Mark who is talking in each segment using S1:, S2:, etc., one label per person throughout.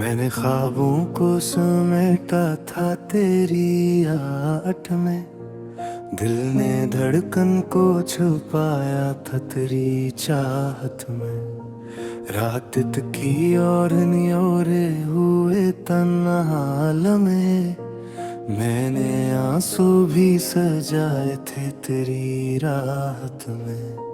S1: मैंने ख्वाबों को समेटा था तेरी आठ में, दिल ने धड़कन को छुपाया था तेरी चाहत में। रात की और नियोरे हुए तन्हा में, मैंने आंसू भी सजाए थे तेरी राहत में।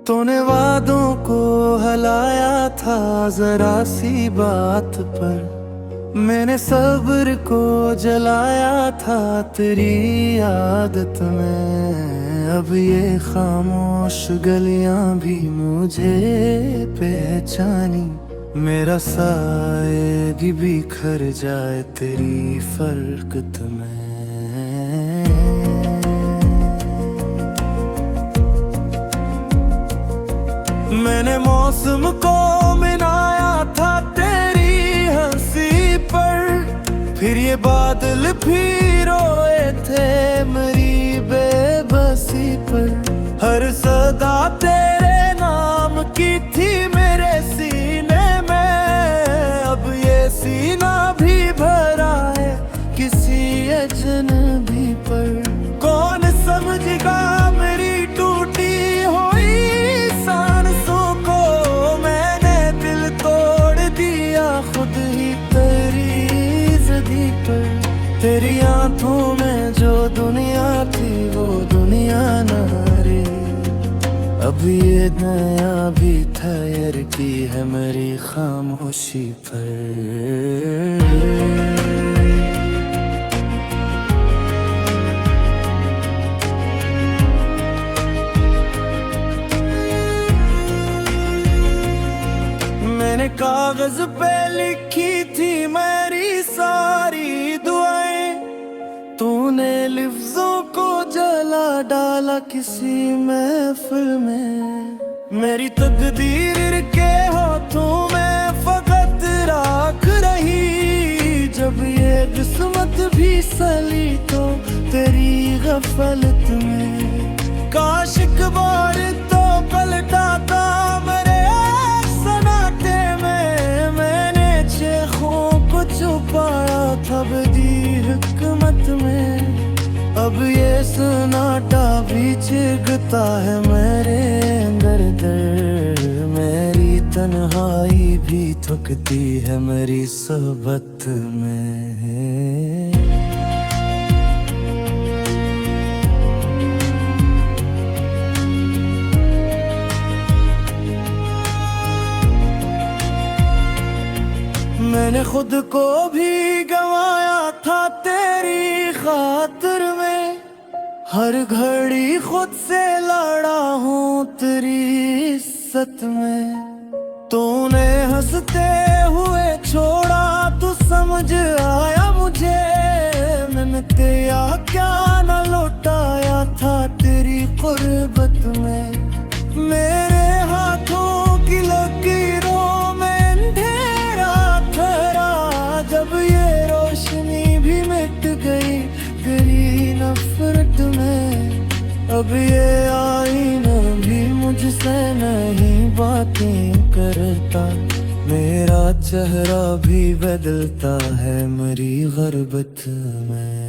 S1: तूने वादों को हलाया था जरा सी बात पर, मैंने सब्र को जलाया था तेरी आदत में। अब ये खामोश गलियां भी मुझे पहचानी, मेरा साए भी बिखर जाए तेरी फरकत में। मैंने मौसम को मिलाया था तेरी हंसी पर, फिर ये बादल भी रोए थे मेरी बेबसी पर। हर सदा तेरे नाम की थी मेरे सीने में, अब ये सीना भी भरा है किसी अजनबी पर। कौन समझेगा मेरी टूटी हुई सांसों को, मैंने दिल तोड़ दिया खुद ही तेरी ज़दी पर। तेरी आंखों में जो दुनिया थी वो दुनिया न रही, अब ये नया भी ठहर की है मेरी खामोशी पर। मैंने कागज पे लिखी थी मेरी सारी दुआएं, तूने लफ्जों को जला डाला किसी महफिल में। मेरी तकदीर के हाथों में फकत राख रही, जब ये किस्मत भी सली तो तेरी गफलत में। काश एक बार तो पलटाता मेरे सनाटे में, मैंने चेखों को छुपाया था बदी हिकमत में। अब ये सन्नाटा भी चिघता है मेरे अंदर दर, मेरी तन्हाई भी थकती है मेरी सोहबत में। मैंने खुद को भी गंवाया था तेरी खातिर में, हर घड़ी खुद से लड़ा हूँ तेरी इज्जत में। तूने हंसते हुए छोड़ा तो समझ आया मुझे, मैंने तेरा क्या न लौटाया था तेरी कुर्बत में। मेरे हाथों की लकीरों में अंधेरा ठहरा, जब ये रोशनी भी मिट गई तेरी नफरत में। अब ये आईना भी मुझसे नहीं बातें करता, मेरा चेहरा भी बदलता है मेरी गुर्बत में।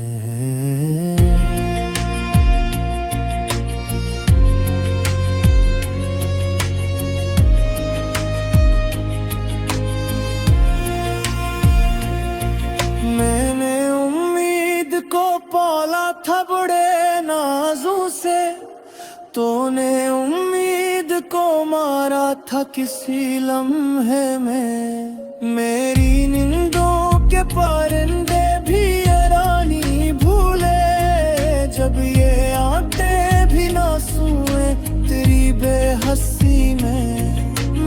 S1: मैंने उम्मीद को पाला था बड़े नाजों से, तूने उम्मीद को मारा था किसी लम्हे में। मेरी नींदों के परिंदे भी रानी भूले, जब ये आते भी ना सुए तेरी बेहसी में।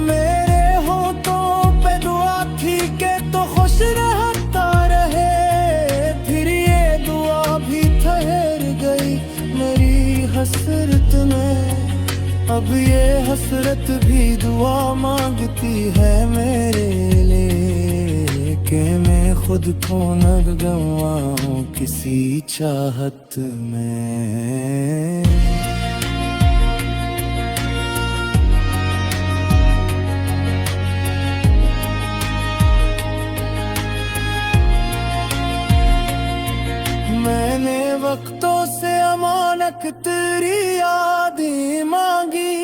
S1: मेरे होठों पे दुआ थी के तो खुश रहता रहे, फिर ये दुआ भी ठहर गई मेरी हसरत में। अब ये हसरत भी दुआ मांगती है मेरे लिए, कि मैं खुद को न गंवाऊं किसी चाहत में। वक्तों से अमानक तेरी यादें मांगी,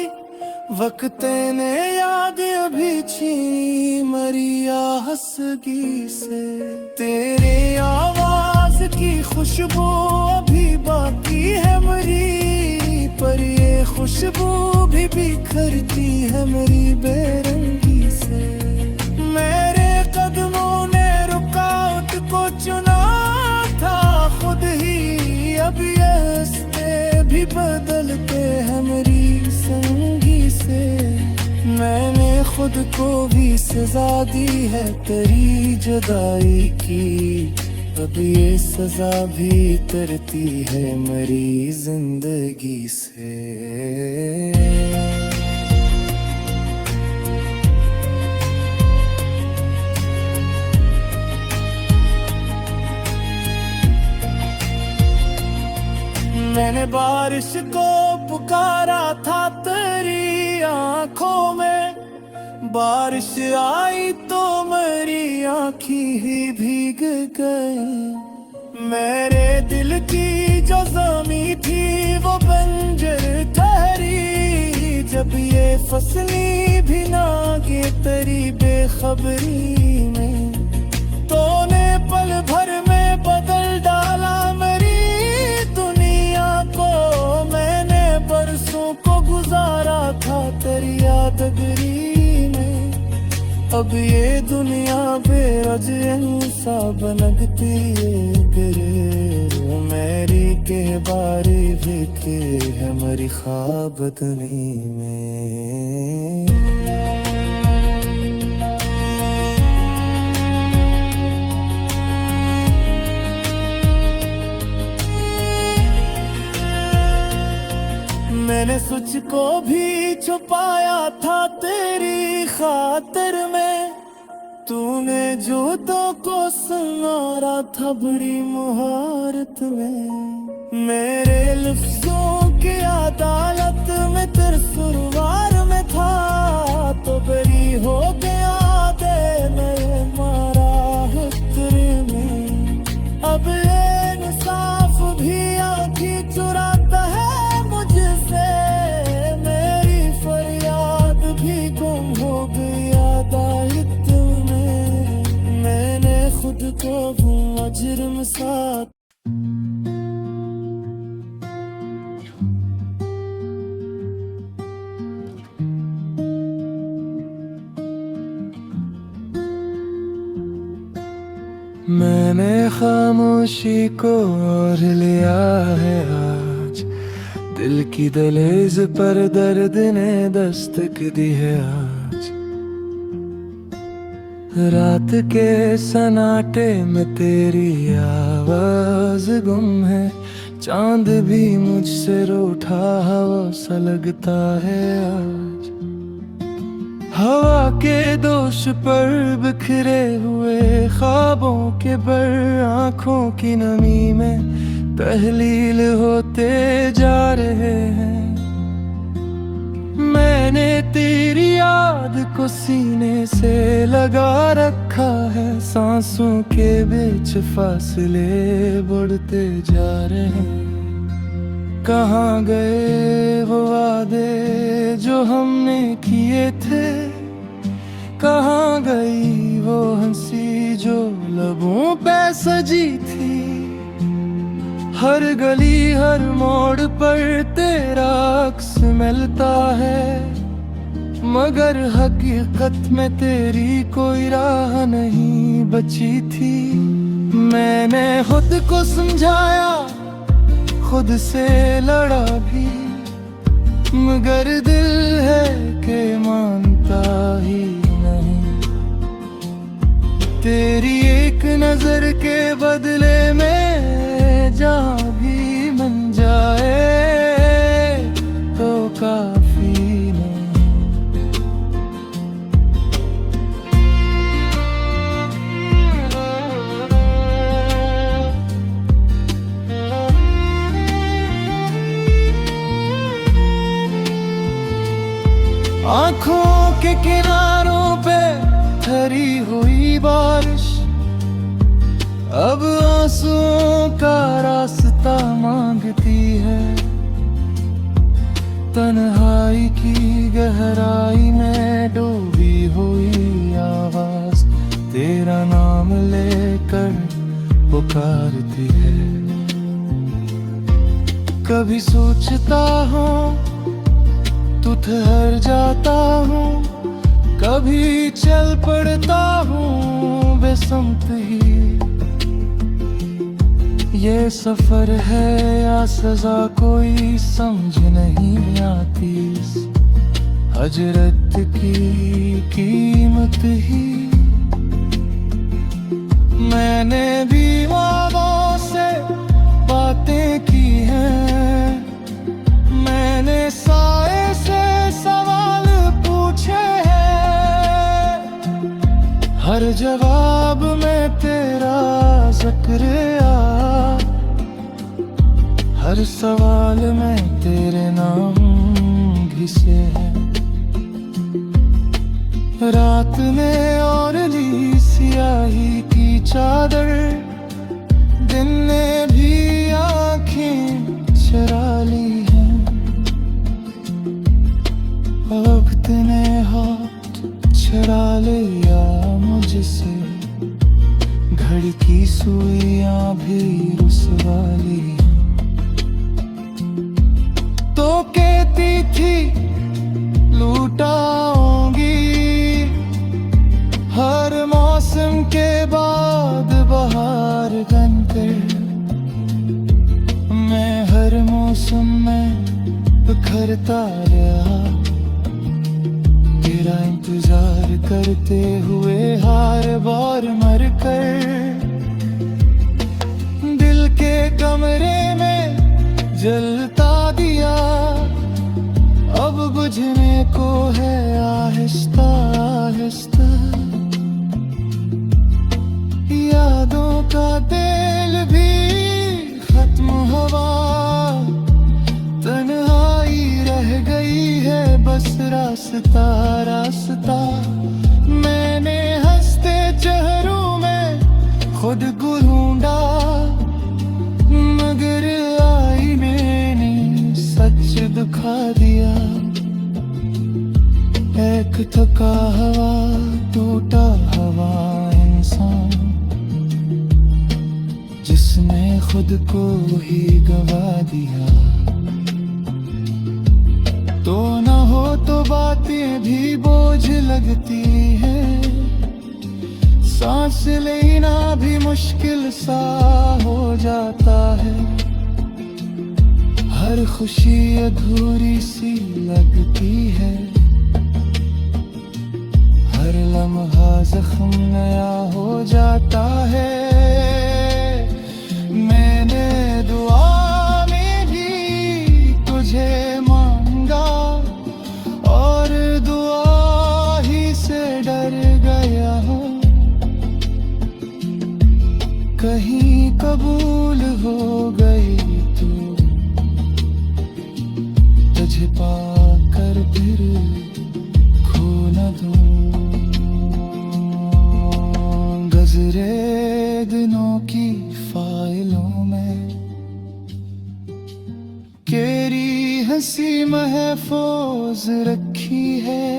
S1: वक्त ने याद अभी छीनी मरिया हंसगी से। तेरे आवाज की खुशबू अभी बाकी है मेरी, पर ये खुशबू भी बिखरती है मेरी बेरंगी से। मेरे कदमों ने रुकावट को चुना था खुद ही, अब ये रास्ते भी बदलते हैं मेरी संगी से। मैंने खुद को भी सजा दी है तेरी जुदाई की, अब ये सजा भी तरती है मेरी जिंदगी से। मैंने बारिश को पुकारा था तेरी आंखों में, बारिश आई तो मेरी आँखें ही भीग गई। मेरे दिल की जो ज़मी थी वो बंजर ठहरी, जब ये फसली भी ना गे तेरी बेखबरी में। तूने पल भर में बदल डाला मेरी दुनिया को, मैंने बरसों को गुजारा था तेरी यादगिरी में। अब ये दुनिया बेरज इंसा बनगती गिरे, मेरी के बारी बिके है मेरी ख्वाब दुनी में। मैंने सोच को भी छुपाया था तेरी खातिर में, तूने जो तो को संवारा था बड़ी मुहारत में। मेरे लफ्जों की अदालत में तेरे सुरवार में था, तो बरी हो गया दे मेरे मारा है तेरे में। अब ये इंसाफ भी आँखी चुराता है मुझसे, मेरी फरियाद भी गुम हो गया दायित्व में। मैंने खुद को हुआ जुर्म साथ। मैंने खामोशी को और लिया है आज, दिल की दहलीज पर दर्द ने दस्तक दी है आज। रात के सन्नाटे में तेरी आवाज गुम है, चांद भी मुझसे रूठा हवा सा लगता है आज। हवा के दोष पर बिखरे हुए ख्वाबों के बर, आँखों की नमी में तहलील होते जा रहे हैं। मैंने तेरी याद को सीने से लगा रखा है, सांसों के बीच फासले बढ़ते जा रहे हैं। कहाँ गए वो वादे जो हमने किए थे, कहाँ गई वो हंसी जो लबों पे सजी थी। हर गली हर मोड़ पर तेरा अक्स मिलता है, मगर हकीकत में तेरी कोई राह नहीं बची थी। मैंने खुद को समझाया, खुद से लड़ा भी, मगर दिल है कि मानता ही नहीं। तेरी एक नजर के बदले में जहाँ भी मन जाए तो काफी नहीं। आँखों के किनारों पे ठहरी हुई बारिश, अब आंसुओं का रास्ता रास्ता मांगती है। तन्हाई की गहराई में डूबी हुई आवाज तेरा नाम लेकर पुकारती है। कभी सोचता हूँ तू ठहर जाता हूँ, कभी चल पड़ता हूँ बेसमत ही। ये सफर है या सजा कोई समझ नहीं आती, इस हजरत की कीमत ही। मैंने भी ख्वाबों से बातें की हैं, मैंने साए से सवाल पूछे हैं। हर जवाब में तेरा जिक्र आया, हर सवाल में तेरे नाम घिसे हैं। रात में और ली सियाही की चादर, दिन ने भी आँखें चुरा ली हैं। वक्त ने हाथ छुड़ा लिया मुझसे, घड़ी की सुइयां भी रुसवा ली। तो कहती थी लूटाऊंगी, हर मौसम के बाद बहार बनकर। मैं हर मौसम में बिखरता रहा, तेरा इंतजार करते हुए हर बार मर कर। दिल के कमरे में जलता दिया, अब बुझने को है आहिस्ता आहिस्ता। यादों का तेल भी खत्म हुआ, तन्हाई रह गई है बस रास्ता रास्ता। मैंने हंसते चेहरों में खुद को ढूंढा, मगर आईने ने सच दिखा दिया। एक थका हवा टूटा हवा इंसान, जिसने खुद को ही गवा दिया। तो ना हो तो बातें भी बोझ लगती हैं, सांस लेना भी मुश्किल सा हो जाता है। हर खुशी अधूरी सी लगती है, हर लम्हा जख्म नया हो जाता है। मैंने दुआ में भी तुझे मांगा, और दुआ ही से डर गया हूँ। कहीं कबूल हो गई तू, तुझे पाकर फिर खो न दूं। गुज़रे दिनों की फाइलों में तेरी हंसी महफूज रखी है।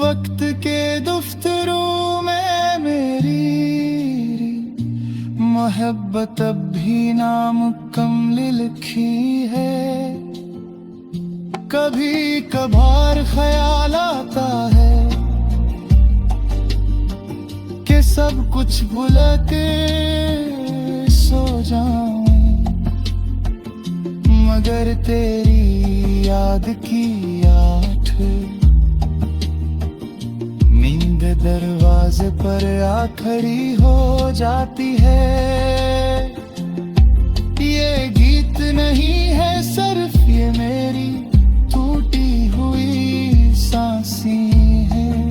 S1: वक्त के दफ्तरों में मेरी मोहब्बत अब भी नामुकम्मल लिखी है। कभी कभार ख्याल आता है कि सब कुछ भूल के सो जाऊं, मगर तेरी याद की आठ नींद दरवाजे पर आ खड़ी हो जाती है। ये गीत नहीं है सिर्फ ये मेरी टूटी हुई सांसें हैं।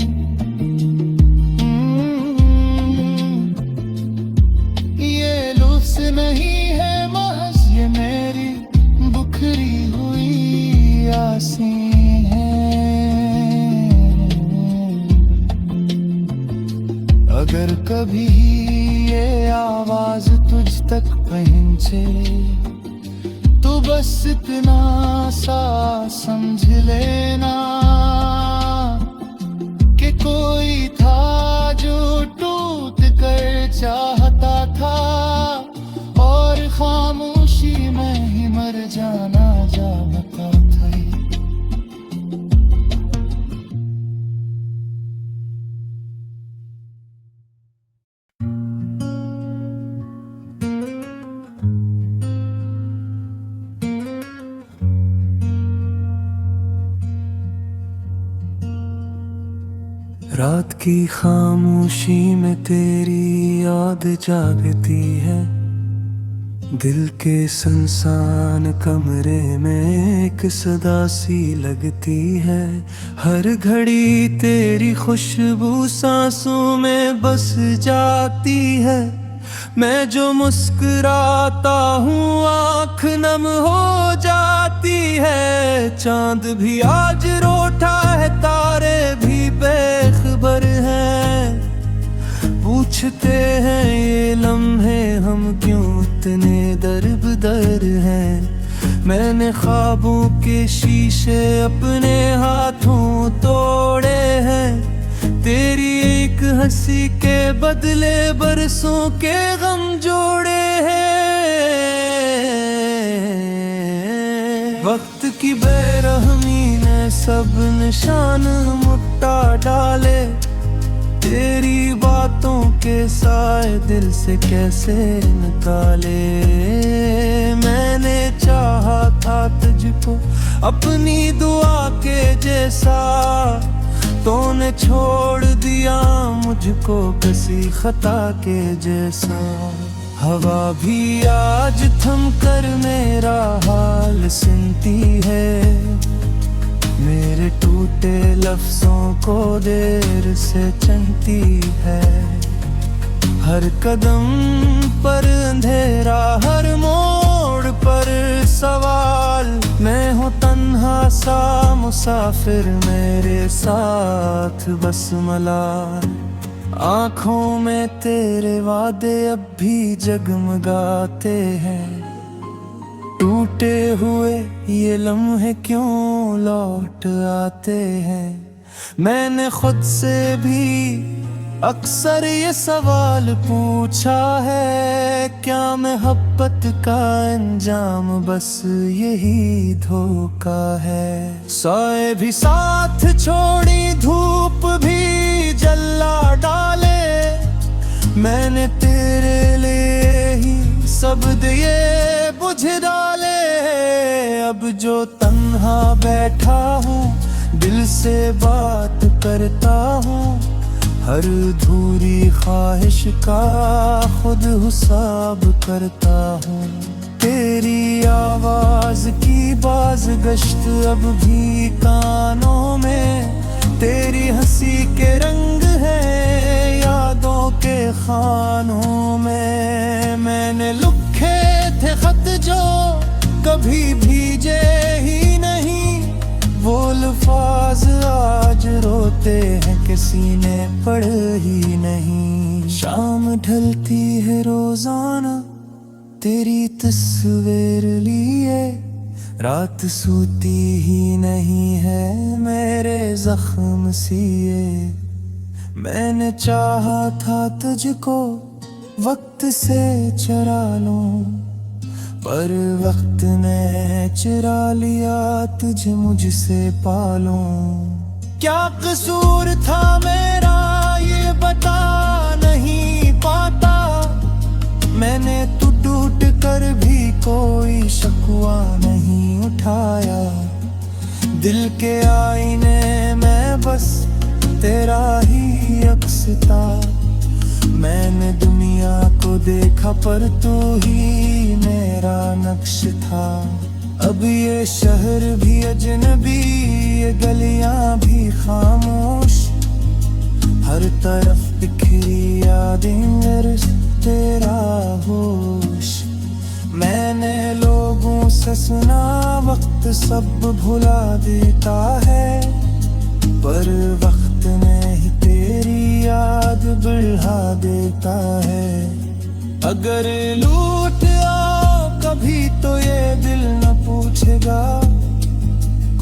S1: ये लफ्ज़ नहीं है महज ये मेरी बुखरी हुई आसें हैं। अगर कभी ये आवाज तुझ तक पहुंच पहुँचे। तो बस इतना सा समझ लेना कि कोई था जो टूट कर चाहता था, और खामोशी में ही मर जाना जानता था। रात की खामोशी में तेरी याद जागती है। दिल के सुनसान कमरे में एक सदा सी लगती है। हर घड़ी तेरी खुशबू सांसों में बस जाती है। मैं जो मुस्कुराता हूँ आँख नम हो जाती है। चांद भी आज रोता है, तारे भी बेखबर हैं। पूछते हैं ये लम्हे हम क्यों इतने दरबदर हैं। मैंने ख्वाबों के शीशे अपने हाथों तोड़े हैं। तेरी एक हंसी के बदले बरसों के गम जोड़े हैं। वक्त की बेरहमी ने सब निशान मुट्टा डाले। तेरी बातों के साए दिल से कैसे निकाले। मैंने चाहा था तुझको अपनी दुआ के जैसा, तूने छोड़ दिया मुझको किसी खता के जैसा। हवा भी आज थम कर मेरा हाल सुनती है। मेरे टूटे लफ्जों को देर से चुनती है। हर कदम पर अंधेरा, हर मोड़ पर सवाल। मैं हूँ तन्हा सा मुसाफिर, मेरे साथ बस मलाल। आँखों में तेरे वादे अब भी जगमगाते हैं। टूटे हुए ये लम्हे क्यों लौट आते हैं। मैंने खुद से भी अक्सर ये सवाल पूछा है। क्या मोहब्बत का अंजाम बस यही धोखा है। सोए भी साथ छोड़ी, धूप भी जला डाले। मैंने तेरे लिए ही सब दिए बुझ डाले। अब जो तन्हा बैठा हूँ, दिल से बात करता हूँ। हर अधूरी ख्वाहिश का खुद हिसाब करता हूँ। तेरी आवाज की बाज़गश्त अब भी कानों में। तेरी हंसी के रंग है यादों के खानों में। मैंने लिखे थे खत जो कभी भीजे ही नहीं। वो अल्फाज आज रोते हैं किसी ने पढ़ ही नहीं। शाम ढलती है रोजाना तेरी तस्वीर लिए। रात सोती ही नहीं है मेरे जख्म सिए। मैंने चाहा था तुझको वक्त से चुरा लूं, पर वक्त ने चुरा लिया तुझे मुझसे पालूं। क्या कसूर था मेरा ये बता नहीं पाता। मैंने तू टूट कर भी कोई शकवा नहीं उठाया। दिल के आईने में बस तेरा ही अक्स था। मैंने दुनिया को देखा पर तू ही मेरा नक्श था। अब ये शहर भी अजनबी, ये गलियां भी खामोश। हर तरफ बिखरी यादें मेरे तेरा होश। मैंने लोगों से सुना वक्त सब भुला देता है, पर वक्त ने ही तेरी याद बढ़ा देता है। अगर लूट आओ भी तो ये दिल न पूछेगा,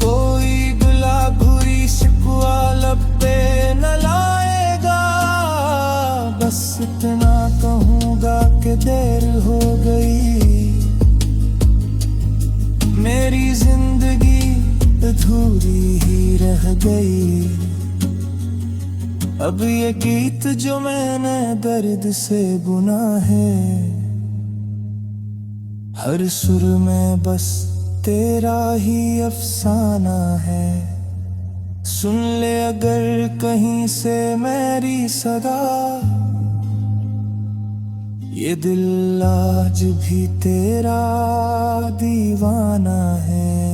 S1: कोई गुला भूरी शिकवा लब पे न लाएगा। बस इतना कहूँगा कि देर हो गई, मेरी जिंदगी अधूरी ही रह गई। अब ये गीत जो मैंने दर्द से बुना है, हर सुर में बस तेरा ही अफसाना है। सुन ले अगर कहीं से मेरी सदा, ये दिल आज भी तेरा दीवाना है।